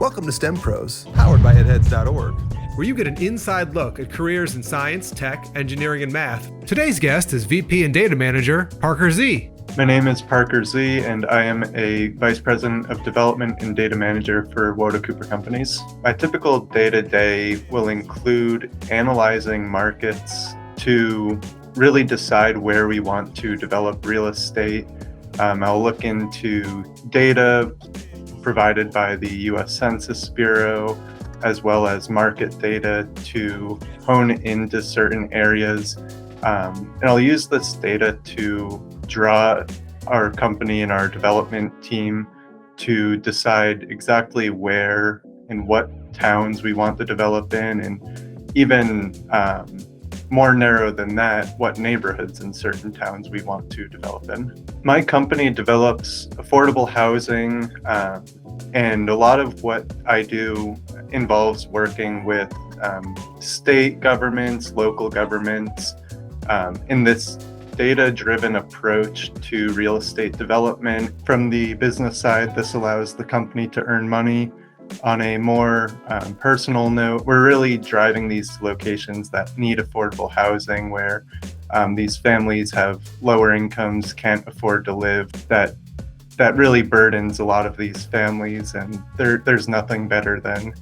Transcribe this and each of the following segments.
Welcome to STEM Pros. Powered by edheads.org. Where you get an inside look at careers in science, tech, engineering, and math. Today's guest is VP and Data Manager, Parker Z. My name is Parker Z, and I am a Vice President of Development and Data Manager for Woda Cooper Companies. My typical day-to-day will include analyzing markets to really decide where we want to develop real estate. I'll look into data provided by the U.S. Census Bureau, as well as market data to hone into certain areas. And I'll use this data to draw our company and our development team to decide exactly where and what towns we want to develop in, and even more narrow than that, what neighborhoods in certain towns we want to develop in. My company develops affordable housing, and a lot of what I do involves working with state governments, local governments, in this data-driven approach to real estate development. From the business side, this allows the company to earn money. On a more personal note, we're really driving these locations that need affordable housing, where these families have lower incomes, can't afford to live. That really burdens a lot of these families, and there's nothing better than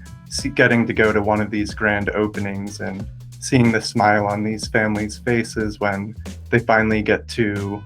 getting to go to one of these grand openings and seeing the smile on these families' faces when they finally get to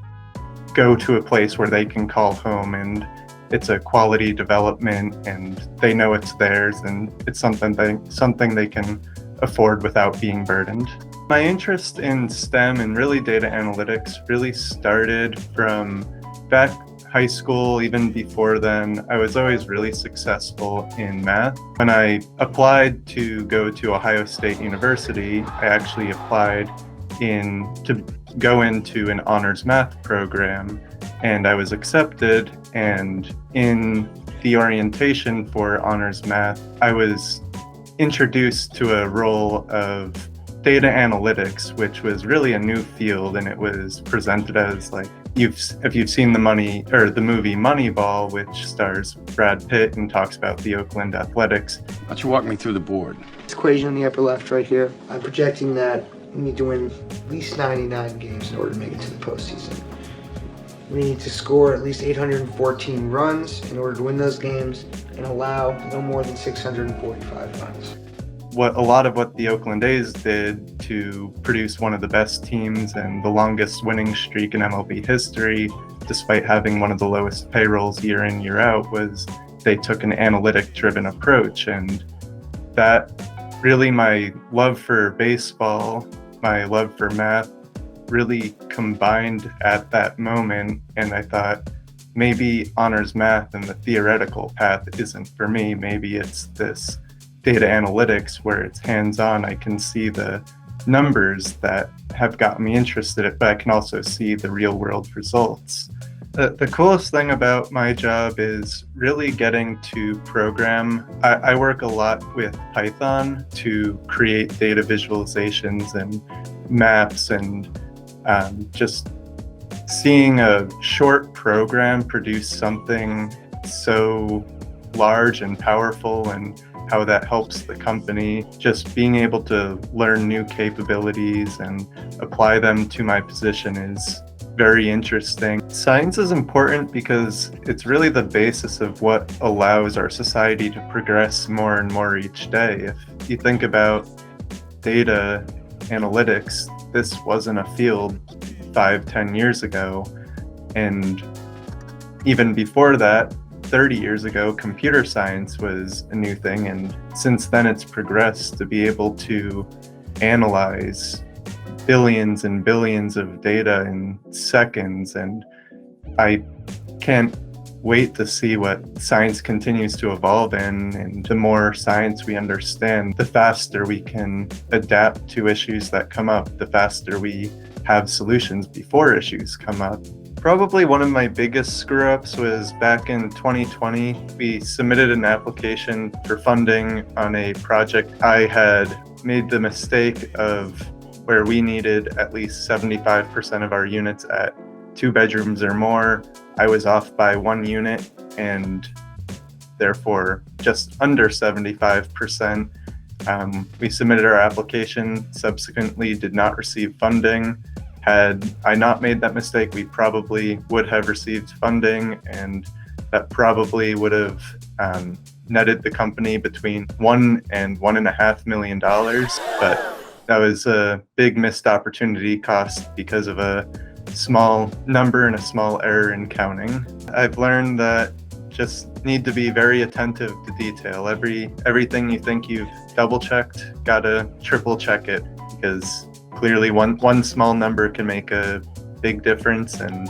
go to a place where they can call home, and it's a quality development and they know it's theirs, and it's something they can afford without being burdened. My interest in STEM and really data analytics really started from back high school. Even before then, I was always really successful in math. When I applied to go to Ohio State University, I actually applied to go into an honors math program, and I was accepted. And in the orientation for honors math, I was introduced to a role of data analytics, which was really a new field, and it was presented as like, if you've seen the movie Moneyball, which stars Brad Pitt and talks about the Oakland Athletics. Why don't you walk me through the board? This equation in the upper left right here, I'm projecting that we need to win at least 99 games in order to make it to the postseason. We need to score at least 814 runs in order to win those games and allow no more than 645 runs. A lot of what the Oakland A's did to produce one of the best teams and the longest winning streak in MLB history, despite having one of the lowest payrolls year in, year out, was they took an analytic-driven approach. And that really, my love for baseball, my love for math, really combined at that moment. And I thought, maybe honors math and the theoretical path isn't for me. Maybe it's this data analytics where it's hands-on. I can see the numbers that have gotten me interested, but I can also see the real-world results. The coolest thing about my job is really getting to program. I work a lot with Python to create data visualizations and maps, and just seeing a short program produce something so large and powerful, and how that helps the company, just being able to learn new capabilities and apply them to my position is very interesting. Science is important because it's really the basis of what allows our society to progress more and more each day. If you think about data analytics, this wasn't a field 5-10 years ago. And even before that, 30 years ago, computer science was a new thing. And since then, it's progressed to be able to analyze billions and billions of data in seconds. And I can't wait to see what science continues to evolve in. And the more science we understand, the faster we can adapt to issues that come up, the faster we have solutions before issues come up. Probably one of my biggest screw-ups was back in 2020. We submitted an application for funding on a project. I had made the mistake of where we needed at least 75% of our units at 2 bedrooms or more. I was off by 1 unit, and therefore just under 75%. We submitted our application, subsequently did not receive funding. Had I not made that mistake, we probably would have received funding, and that probably would have netted the company between $1 and $1.5 million. But that was a big missed opportunity cost because of a small number and a small error in counting. I've learned that just need to be very attentive to detail. Everything you think you've double checked, gotta triple check it, because clearly one small number can make a big difference, and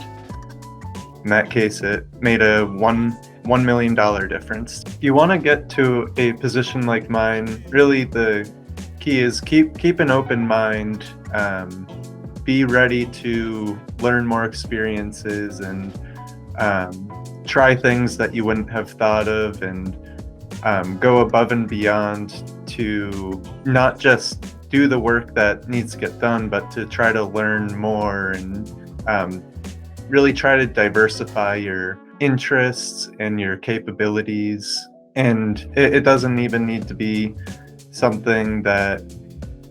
in that case it made a $1 million difference. If you want to get to a position like mine, really the key is keep an open mind, be ready to learn more experiences and try things that you wouldn't have thought of, and go above and beyond to not just do the work that needs to get done, but to try to learn more and really try to diversify your interests and your capabilities. And it doesn't even need to be something that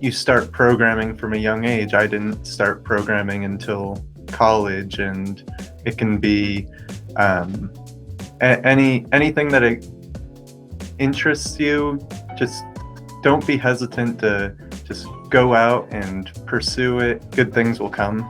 you start programming from a young age. I didn't start programming until college, and it can be anything that it interests you. Just don't be hesitant to just go out and pursue it. Good things will come.